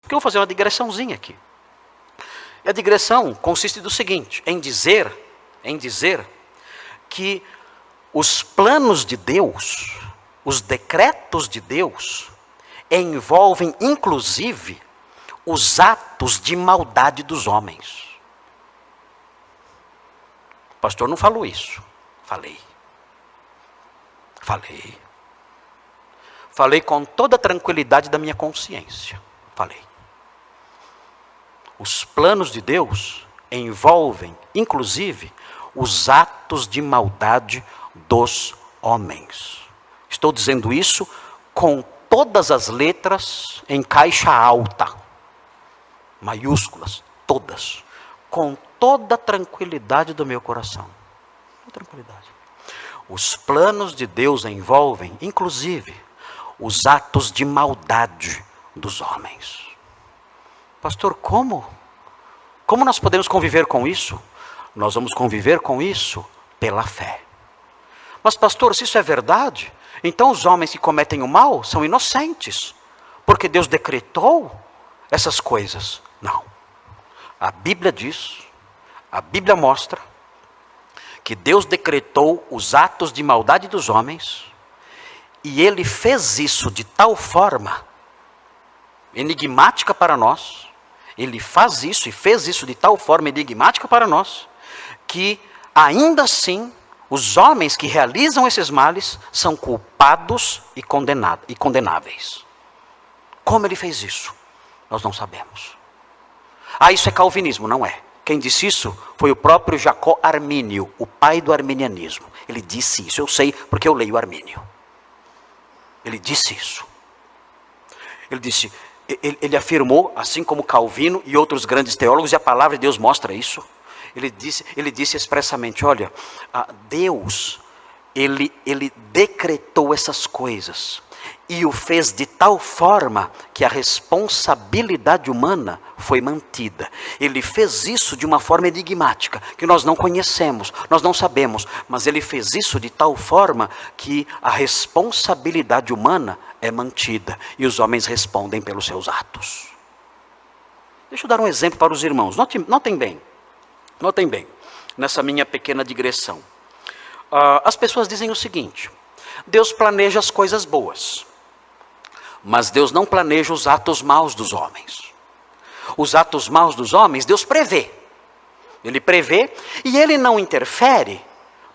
Porque eu vou fazer uma digressãozinha aqui. E a digressão consiste do seguinte, em dizer que os planos de Deus, os decretos de Deus, envolvem inclusive os atos de maldade dos homens. O pastor não falou isso. Falei com toda a tranquilidade da minha consciência. Os planos de Deus envolvem, inclusive, os atos de maldade dos homens. Estou dizendo isso com todas as letras em caixa alta, maiúsculas, todas, com toda a tranquilidade do meu coração. Tranquilidade. Os planos de Deus envolvem, inclusive, os atos de maldade dos homens. Pastor, como? Como nós podemos conviver com isso? Nós vamos conviver com isso pela fé. Mas pastor, se isso é verdade, então os homens que cometem o mal são inocentes, porque Deus decretou essas coisas. Não. A Bíblia diz, a Bíblia mostra, que Deus decretou os atos de maldade dos homens, e Ele fez isso de tal forma enigmática para nós, Ele faz isso e fez isso de tal forma enigmática para nós, que ainda assim, os homens que realizam esses males são culpados e condenáveis. Como Ele fez isso? Nós não sabemos. Isso é calvinismo, não é? Quem disse isso foi o próprio Jacó Armínio, o pai do arminianismo. Ele disse isso, eu sei porque eu leio Armínio. Ele disse isso. Ele afirmou, assim como Calvino e outros grandes teólogos, e a palavra de Deus mostra isso. Ele disse expressamente, olha, Deus, ele decretou essas coisas e o fez de tal forma que a responsabilidade humana foi mantida. Ele fez isso de uma forma enigmática, que nós não conhecemos, nós não sabemos, mas Ele fez isso de tal forma que a responsabilidade humana é mantida e os homens respondem pelos seus atos. Deixa eu dar um exemplo para os irmãos, notem bem, nessa minha pequena digressão. As pessoas dizem o seguinte: Deus planeja as coisas boas, mas Deus não planeja os atos maus dos homens. Os atos maus dos homens, Deus prevê. Ele prevê e Ele não interfere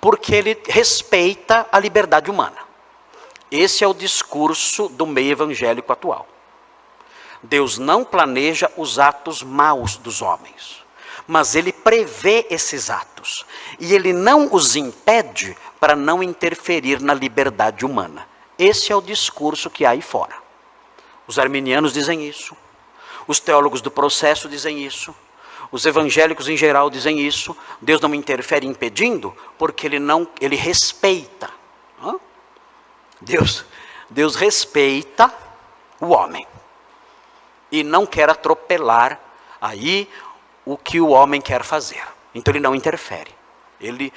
porque Ele respeita a liberdade humana. Esse é o discurso do meio evangélico atual. Deus não planeja os atos maus dos homens, mas Ele prevê esses atos. E Ele não os impede para não interferir na liberdade humana. Esse é o discurso que há aí fora. Os arminianos dizem isso. Os teólogos do processo dizem isso. Os evangélicos em geral dizem isso. Deus não interfere impedindo, porque Ele respeita. Deus respeita o homem. E não quer atropelar aí o que o homem quer fazer. Então Ele não interfere. Ele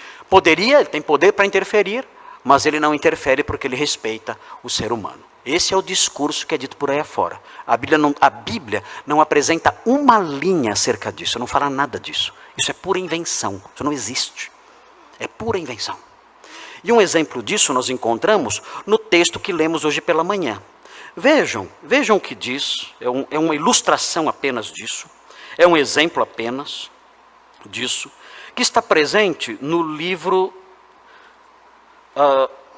tem poder para interferir, mas Ele não interfere porque Ele respeita o ser humano. Esse é o discurso que é dito por aí afora. A Bíblia não apresenta uma linha acerca disso, não fala nada disso. Isso é pura invenção, isso não existe. É pura invenção. E um exemplo disso nós encontramos no texto que lemos hoje pela manhã. Vejam o que diz, é uma ilustração apenas disso, é um exemplo apenas disso, que está presente no livro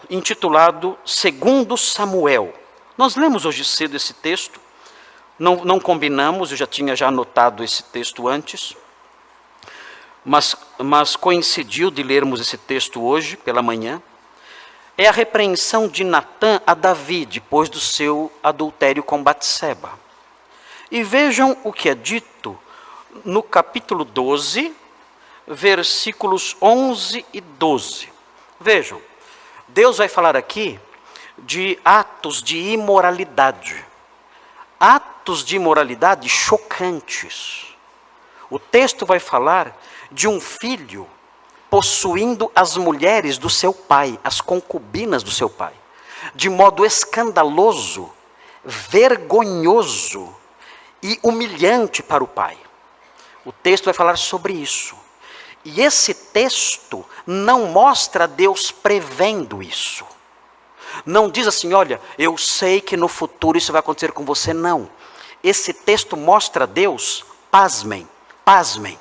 intitulado 2 Samuel. Nós lemos hoje cedo esse texto, não combinamos, eu já tinha anotado esse texto antes, mas coincidiu de lermos esse texto hoje pela manhã. É a repreensão de Natã a Davi, depois do seu adultério com Batseba. E vejam o que é dito no capítulo 12, versículos 11 e 12. Vejam, Deus vai falar aqui de atos de imoralidade. Atos de imoralidade chocantes. O texto vai falar de um filho possuindo as mulheres do seu pai, as concubinas do seu pai, de modo escandaloso, vergonhoso e humilhante para o pai. O texto vai falar sobre isso. E esse texto não mostra Deus prevendo isso. Não diz assim, olha, eu sei que no futuro isso vai acontecer com você, não. Esse texto mostra Deus, pasmem, pasmem.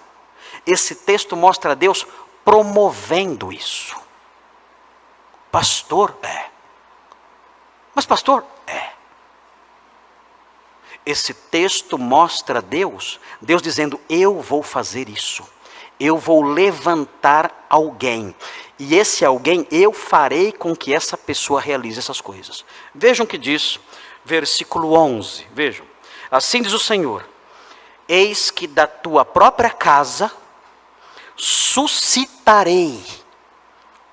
Esse texto mostra Deus promovendo isso. Pastor, Mas pastor, Esse texto mostra Deus dizendo, eu vou fazer isso. Eu vou levantar alguém. E esse alguém, eu farei com que essa pessoa realize essas coisas. Vejam o que diz, versículo 11. Vejam. Assim diz o Senhor. Eis que da tua própria casa suscitarei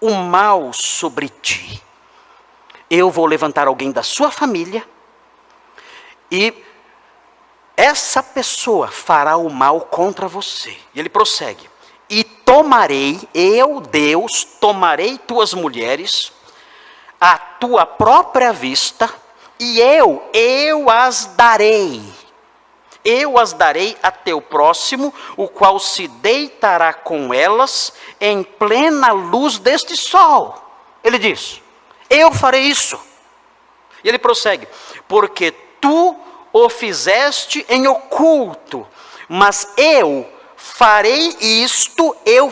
o mal sobre ti. Eu vou levantar alguém da sua família. E essa pessoa fará o mal contra você. E ele prossegue. E tomarei, eu, Deus, tomarei tuas mulheres, à tua própria vista, e eu as darei. Eu as darei a teu próximo, o qual se deitará com elas em plena luz deste sol. Ele diz, eu farei isso. E ele prossegue, porque tu o fizeste em oculto, mas eu farei isto, eu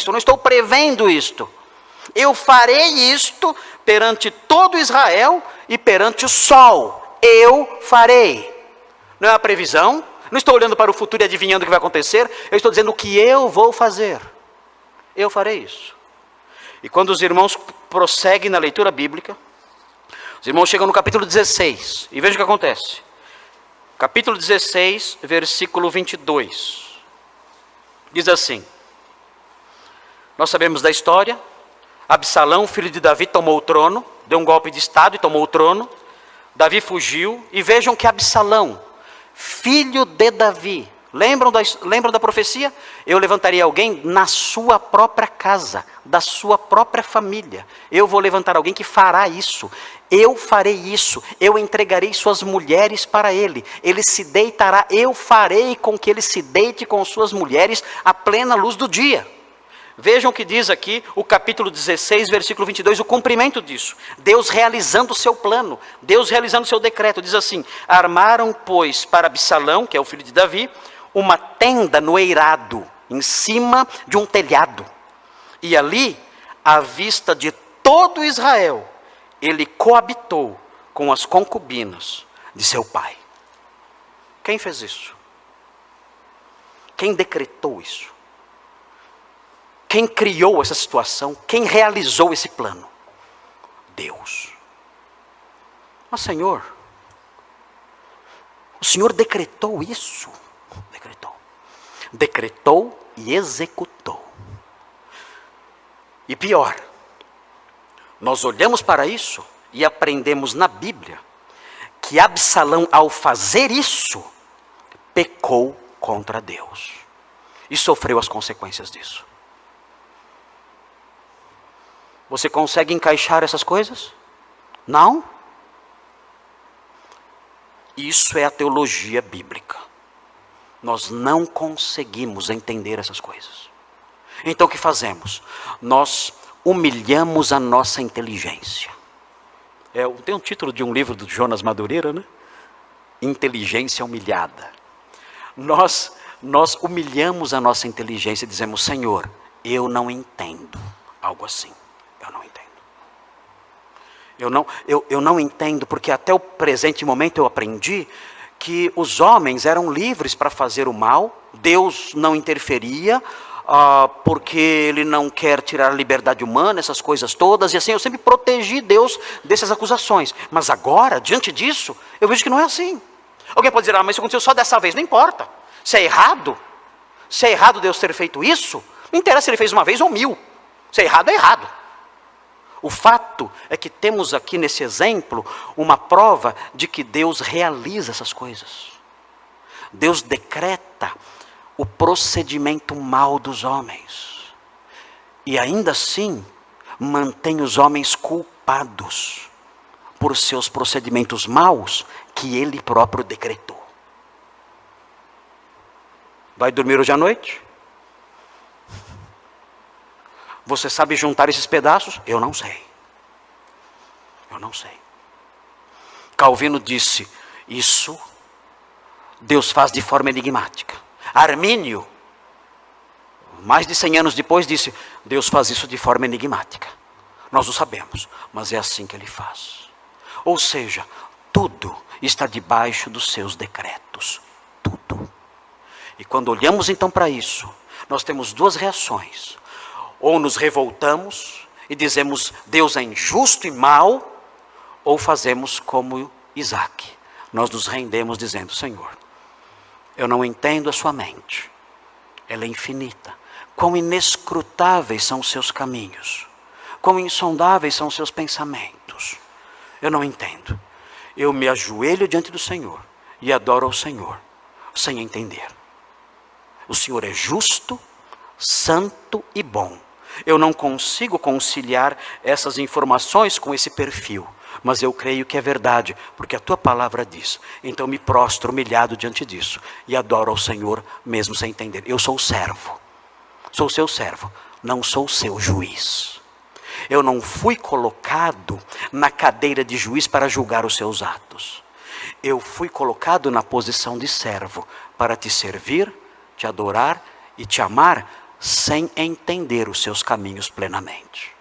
não estou prevendo isto. Eu farei isto perante todo Israel e perante o sol. Eu farei. Não é uma previsão, não estou olhando para o futuro e adivinhando o que vai acontecer, eu estou dizendo o que eu vou fazer. Eu farei isso. E quando os irmãos prosseguem na leitura bíblica, os irmãos chegam no capítulo 16, e vejam o que acontece. Capítulo 16, versículo 22. Diz assim, nós sabemos da história, Absalão, filho de Davi, tomou o trono, deu um golpe de estado e tomou o trono, Davi fugiu, e vejam que Absalão, filho de Davi, lembram da profecia? Eu levantaria alguém na sua própria casa, da sua própria família, eu vou levantar alguém que fará isso, eu farei isso, eu entregarei suas mulheres para ele, ele se deitará, eu farei com que ele se deite com suas mulheres à plena luz do dia. Vejam o que diz aqui o capítulo 16, versículo 22, o cumprimento disso. Deus realizando o seu plano, Deus realizando o seu decreto, diz assim, armaram, pois, para Absalão, que é o filho de Davi, uma tenda no eirado, em cima de um telhado. E ali, à vista de todo Israel, ele coabitou com as concubinas de seu pai. Quem fez isso? Quem decretou isso? Quem criou essa situação? Quem realizou esse plano? Deus. Mas Senhor, o Senhor decretou isso? Decretou e executou. E pior, nós olhamos para isso e aprendemos na Bíblia que Absalão, ao fazer isso, pecou contra Deus e sofreu as consequências disso. Você consegue encaixar essas coisas? Não? Isso é a teologia bíblica. Nós não conseguimos entender essas coisas. Então o que fazemos? Nós humilhamos a nossa inteligência. Tem um título de um livro do Jonas Madureira, né? Inteligência humilhada. Nós humilhamos a nossa inteligência e dizemos, Senhor, eu não entendo. Algo assim. Eu não entendo. Eu não entendo, porque até o presente momento eu aprendi que os homens eram livres para fazer o mal, Deus não interferia, porque Ele não quer tirar a liberdade humana, essas coisas todas, e assim eu sempre protegi Deus dessas acusações. Mas agora, diante disso, eu vejo que não é assim. Alguém pode dizer, mas isso aconteceu só dessa vez, não importa. Se é errado Deus ter feito isso, não interessa se Ele fez uma vez ou 1000. Se é errado, é errado. O fato é que temos aqui nesse exemplo uma prova de que Deus realiza essas coisas. Deus decreta o procedimento mal dos homens. E ainda assim, mantém os homens culpados por seus procedimentos maus que Ele próprio decretou. Vai dormir hoje à noite? Você sabe juntar esses pedaços? Eu não sei. Eu não sei. Calvino disse, isso Deus faz de forma enigmática. Armínio, mais de 100 anos depois, disse, Deus faz isso de forma enigmática. Nós não sabemos, mas é assim que Ele faz. Ou seja, tudo está debaixo dos seus decretos. Tudo. E quando olhamos então para isso, nós temos duas reações. Ou nos revoltamos e dizemos, Deus é injusto e mau, ou fazemos como Isaac. Nós nos rendemos dizendo, Senhor, eu não entendo a sua mente. Ela é infinita. Quão inescrutáveis são os seus caminhos. Quão insondáveis são os seus pensamentos. Eu não entendo. Eu me ajoelho diante do Senhor e adoro ao Senhor, sem entender. O Senhor é justo, santo e bom. Eu não consigo conciliar essas informações com esse perfil, mas eu creio que é verdade, porque a tua palavra diz. Então me prostro humilhado diante disso e adoro ao Senhor mesmo sem entender. Eu sou o servo, sou o seu servo, não sou o seu juiz. Eu não fui colocado na cadeira de juiz para julgar os seus atos. Eu fui colocado na posição de servo para te servir, te adorar e te amar sem entender os seus caminhos plenamente.